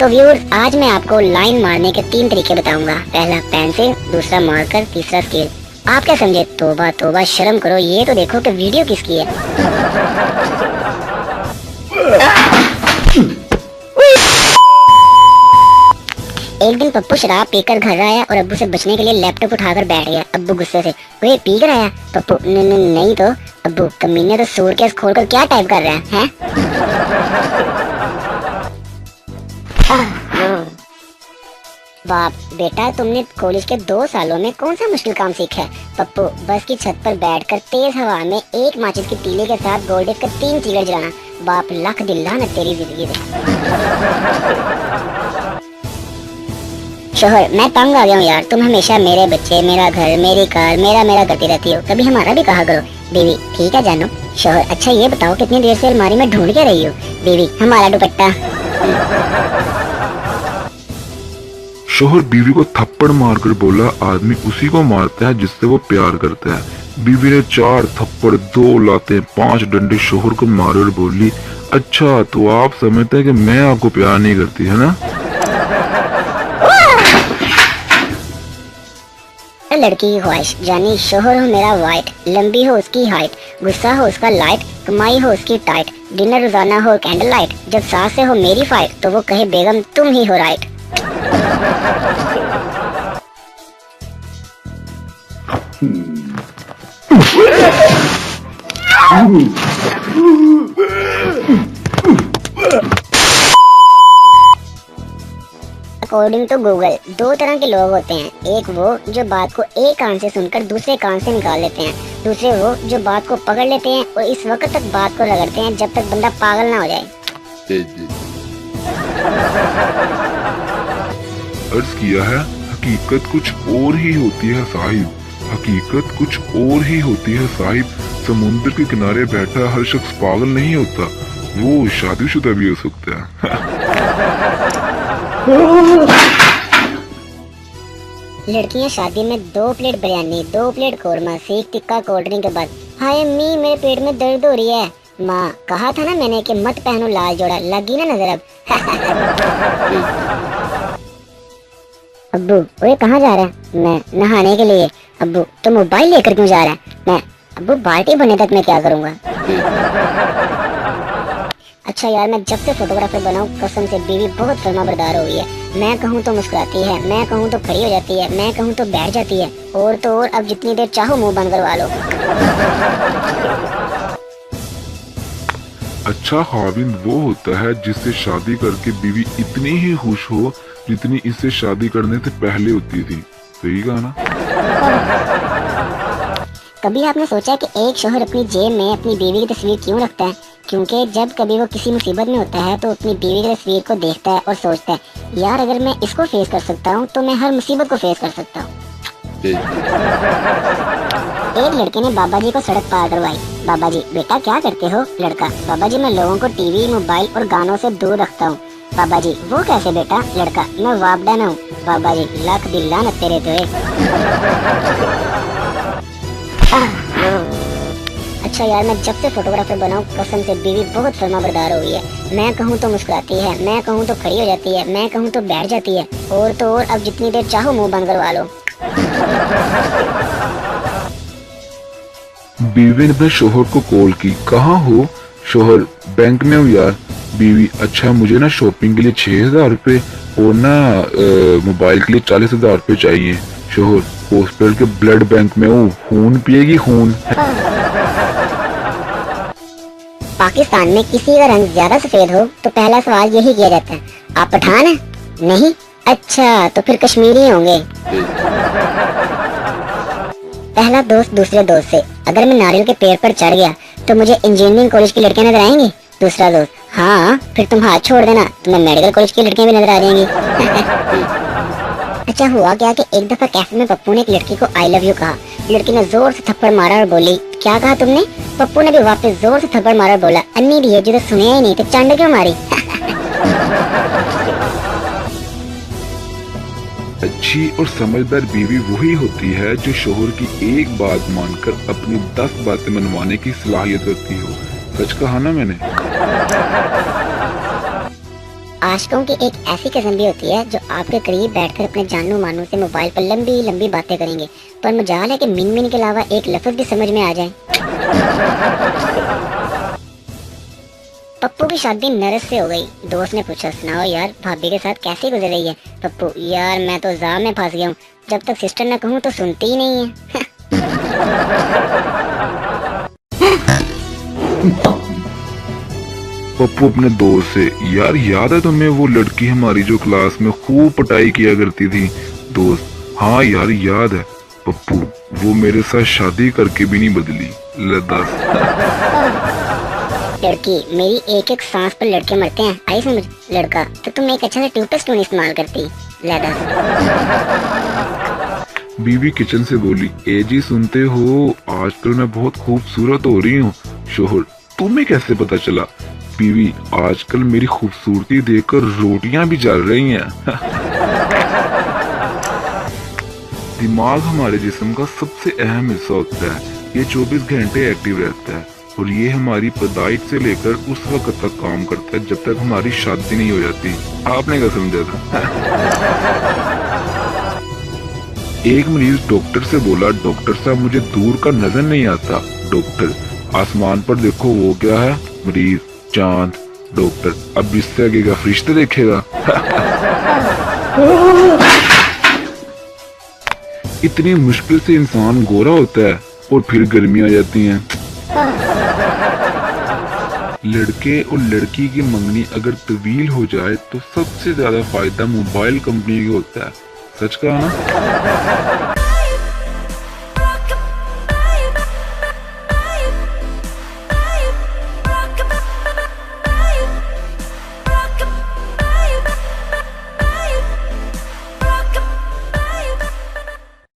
तो व्यूअर्स, आज मैं आपको लाइन मारने के 3 तरीके बताऊंगा। पहला पेन से, दूसरा मार्कर, तीसरा स्केल। आप क्या समझे? तोबा तोबा, शर्म करो। ये तो देखो कि वीडियो किसकी है। एक दिन पप्पू शराब पीकर घर आया और अब्बू से बचने के लिए लैपटॉप उठाकर बैठ गया। अब्बू गुस्से से, वे पी कर आया? पप्पू, नहीं तो। अब्बू, कमीने तो सूर केस खोलकर क्या टाइप कर रहा है? बाप, बेटा तुमने कॉलेज के 2 सालों में कौन सा मुश्किल काम सीखा है? पप्पू, बस की छत पर बैठकर तेज हवा में एक माचिस की तीली के साथ गोल्डेफ का 3 सिगरेट जलाना। बाप, लख दिल्ला न तेरी जिंदगी से। शोहर, मैं तंग आ गया हूँ यार। तुम हमेशा मेरे बच्चे, मेरा घर, मेरी कार, मेरा करती रहती हो। कभी हमारा भी कहा करो। बीवी, ठीक है जानू। शोहर, अच्छा ये बताओ कितनी देर से अलमारी में ढूंढ के रही हो? बीवी, हमारा दुपट्टा। शोहर बीवी को थप्पड़ मारकर बोला, आदमी उसी को मारता है जिससे वो प्यार करता है। बीवी ने 4 थप्पड़, 2 लाते, 5 डंडे शोहर को मारे और बोली, अच्छा तो आप समझते हैं कि मैं आपको प्यार नहीं करती, है ना? लड़की की ख्वाहिश, जानी शोहर हो मेरा वाइट, लंबी हो उसकी हाइट, गुस्सा हो उसका लाइट, कमाई हो उसकी टाइट, डिनर रोजाना हो कैंडल लाइट, जब सास से हो मेरी फाइट तो वो कहे बेगम तुम ही हो राइट। अकॉर्डिंग टू गूगल 2 तरह के लोग होते हैं। एक वो जो बात को एक कान से सुनकर दूसरे कान से निकाल लेते हैं। दूसरे वो जो बात को पकड़ लेते हैं और इस वक्त तक बात को रगड़ते हैं जब तक बंदा पागल ना हो जाए। अर्ज किया है, हकीकत कुछ और ही होती है साहिब, हकीकत कुछ और ही होती है साहिब। समुद्र के किनारे बैठा हर शख्स पागल नहीं होता, वो शादीशुदा भी हो सकता है। लड़कियां शादी में 2 प्लेट बिरयानी, 2 प्लेट कोरमा, सीख टिक्का, कोल्ड ड्रिंक के बाद, हाय अम्मी मेरे पेट में दर्द हो रही है। माँ, कहा था ना मैंने कि मत पहनो लाल जोड़ा, लगी ना नजर अब। अब्बू, ओए कहाँ जा रहा है? मैं नहाने के लिए। अब्बू, तो मोबाइल लेकर क्यों जा रहा है? मैं, अब्बू बाल्टी भरने तक मैं क्या करूँगा? अच्छा यार, मैं जब से फोटोग्राफर बना हूँ कसम से बीवी बहुत फरमाबरदार हो गई है। मैं कहूँ तो मुस्कुराती है, मैं कहूँ तो खड़ी हो जाती है, मैं कहूँ तो बैठ जाती है, और तो और अब जितनी देर चाहो मुंह बंद करवा लो। अच्छा खाविंद वो होता है जिससे शादी करके बीवी इतनी ही खुश हो जितनी इससे शादी करने से पहले होती थी। सही कहा ना? कभी आपने सोचा कि एक शोहर अपनी जेब में अपनी बीवी की तस्वीर क्यों रखता है? क्योंकि जब कभी वो किसी मुसीबत में होता है तो अपनी बीवी की तस्वीर को देखता है और सोचता है, यार अगर मैं इसको फेस कर सकता हूँ तो मैं हर मुसीबत को फेस कर सकता हूँ। एक लड़के ने बाबा जी को सड़क पार करवाई। बाबा जी, बेटा क्या करते हो? लड़का, बाबा जी मैं लोगों को टीवी, मोबाइल और गानों से दूर रखता हूँ। बाबा जी, वो कैसे बेटा? लड़का, मैं वापडा में हूँ। बाबा जी, लख दिल्ला न तेरे तो। अच्छा यार, मैं जब से फोटोग्राफर बना हूँ कसम से बीवी बहुत फरमाबरदार हो गई है। मैं कहूँ तो मुस्कुराती है, मैं कहूँ तो खड़ी हो जाती है, मैं कहूँ तो बैठ जाती है, और तो और अब जितनी देर चाहो मुंह बंद करवा लो। बीवी ने अपने शोहर को कॉल की, कहाँ हो? शोहर, बैंक में हूँ यार। बीवी, अच्छा मुझे ना शॉपिंग के लिए 6000 रुपए और ना मोबाइल के लिए 40,000 रुपए चाहिए। शोहर, हॉस्पिटल के ब्लड बैंक में हूँ, खून पिएगी खून। पाकिस्तान में किसी का रंग ज्यादा सफेद हो तो पहला सवाल यही किया जाता है, आप पठान हैं? नहीं? अच्छा तो फिर कश्मीरी होंगे। पहला दोस्त दूसरे दोस्त से, अगर मैं नारियल के पेड़ पर चढ़ गया तो मुझे इंजीनियरिंग कॉलेज की लड़कियां नजर आएंगी। दूसरा दोस्त, हाँ फिर तुम हाथ छोड़ देना, तुम्हें मेडिकल कॉलेज की लड़कियां भी नजर आ जाएंगी। अच्छा हुआ क्या कि एक दफा कैफे में पप्पू ने एक लड़की को आई लव यू कहा। लड़की ने जोर से थप्पड़ मारा और बोली, क्या कहा तुमने? पप्पू ने भी वापस जोर से थप्पड़ मारा और बोला, अन्नी भी है जो तो सुनिया ही नहीं तो चंड क्यों मारी? अच्छी और समझदार बीवी वही होती है जो शोहर की एक बात मानकर अपनी 10 बातें मनवाने की सलाहियत रखती हो। सच कहा ना मैंने? आशिकों की एक ऐसी किस्म भी होती है जो आपके करीब बैठकर अपने जानू मानू से मोबाइल पर लंबी लंबी बातें करेंगे, पर मजाल है कि मिन मिन के अलावा एक लफ्ज भी समझ में आ जाए। पप्पू की शादी नरस से हो गई। दोस्त ने पूछा, सुनाओ यार भाभी के साथ कैसी गुजर रही है? पप्पू, यार मैं तो जाम में फंस गया हूँ, जब तक सिस्टर न कहूँ तो सुनती ही नहीं है। पप्पू अपने दोस्त से, यार याद है तुम्हें वो लड़की हमारी जो क्लास में खूब पटाई किया करती थी? दोस्त, हाँ यार याद है। पप्पू, वो मेरे साथ शादी करके भी नहीं बदली। ले दस। लड़की, मेरी एक एक सांस पर लड़के मरते हैं, आई समझ? लड़का, तो तुम एक अच्छा सा टूथपेस्ट क्यों नहीं इस्तेमाल करती? ले दस। बीवी किचन से बोली, ए जी सुनते हो, आजकल मैं बहुत खूबसूरत हो रही हूँ। शोहर, तुम्हें कैसे पता चला? बीवी, आजकल मेरी खूबसूरती देखकर रोटियां भी जल रही हैं। दिमाग हमारे जिस्म का सबसे अहम हिस्सा होता है। ये 24 घंटे एक्टिव रहता है और ये हमारी पैदाइश से लेकर उस वक्त तक काम करता है जब तक हमारी शादी नहीं हो जाती। आपने क्या समझा था? एक मरीज डॉक्टर से बोला, डॉक्टर साहब मुझे दूर का नजर नहीं आता। डॉक्टर, आसमान पर देखो वो क्या है? मरीज, चांद। डॉक्टर, अब इससे आगे का फरिश्ते देखेगा। इतनी मुश्किल से इंसान गोरा होता है और फिर गर्मी आ जाती हैं। लड़के और लड़की की मंगनी अगर तवील हो जाए तो सबसे ज्यादा फायदा मोबाइल कंपनी को होता है। सच कहा ना?